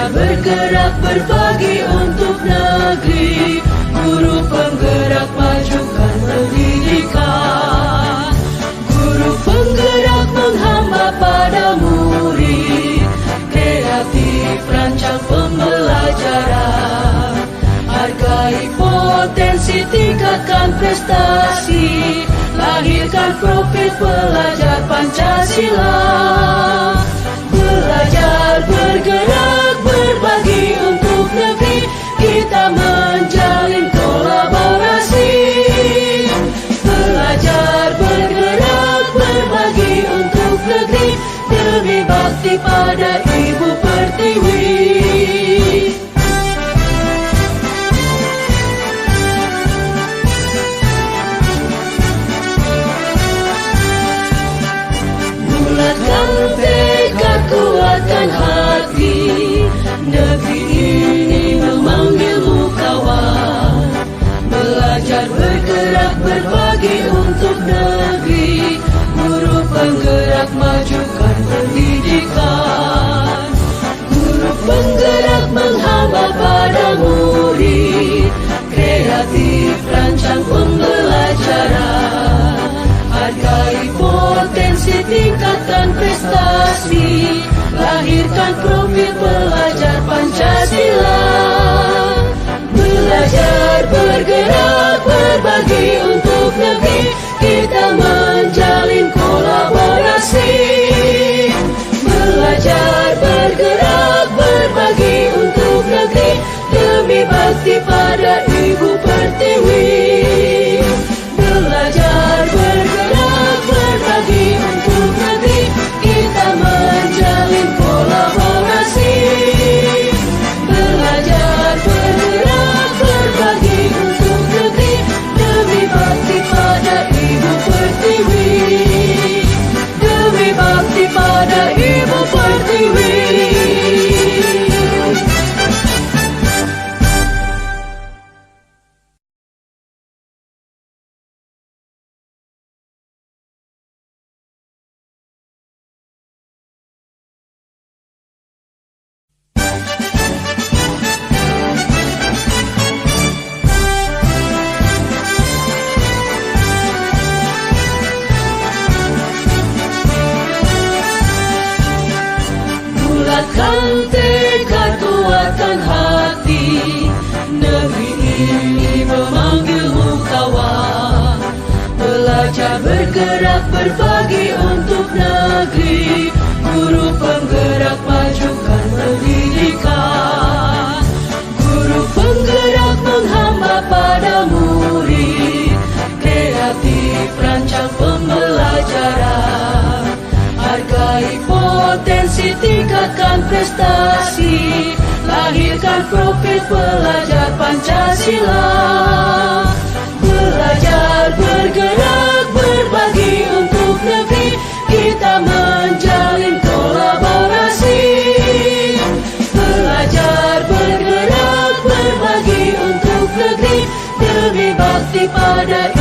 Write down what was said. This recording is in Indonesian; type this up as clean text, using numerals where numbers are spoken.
Belajar bergerak berbagi untuk negeri, guru penggerak majukan pendidikan. Guru penggerak menghamba pada murid, kreatif rancang pembelajaran. Hargai potensi, tingkatkan prestasi, lahirkan profil pelajar Pancasila. Belajar bergerak berbagi untuk negeri, kita menjalin kolaborasi. Belajar bergerak berbagi untuk negeri, demi bakti pada Ibu Pertiwi. Bulatkan tekad, kuatkan hati, negeri ini memanggilmu kawan. Belajar bergerak berbagi untuk negeri, guru penggerak majukan pendidikan. Guru penggerak menghamba pada murid, kreatif rancang pembelajaran. Hargai potensi, tingkatkan prestasi, lahirkan profil pelajar Pancasila. Belajar bergerak berbagi untuk negeri, kita menjalin kolaborasi. Belajar bergerak berbagi untuk negeri, demi bakti pada Ibu Pertiwi. Belajar bergerak berbagi untuk negeri, kita menjalin kolaborasi. Belajar bergerak berbagi untuk negeri, demi bakti pada Ibu Pertiwi. Demi bakti pada Ibu Pertiwi. Bulatkan tekad, kuatkan hati, negeri ini memanggilmu kawan. Belajar bergerak berbagi untuk negeri, guru penggerak majukan pendidikan. Guru penggerak menghamba pada murid, kreatif rancang pembelajaran. Hargai potensi, tingkatkan prestasi, lahirkan profil pelajar Pancasila. Belajar bergerak berbagi untuk negeri, kita menjalin kolaborasi. Belajar bergerak berbagi untuk negeri, demi bakti pada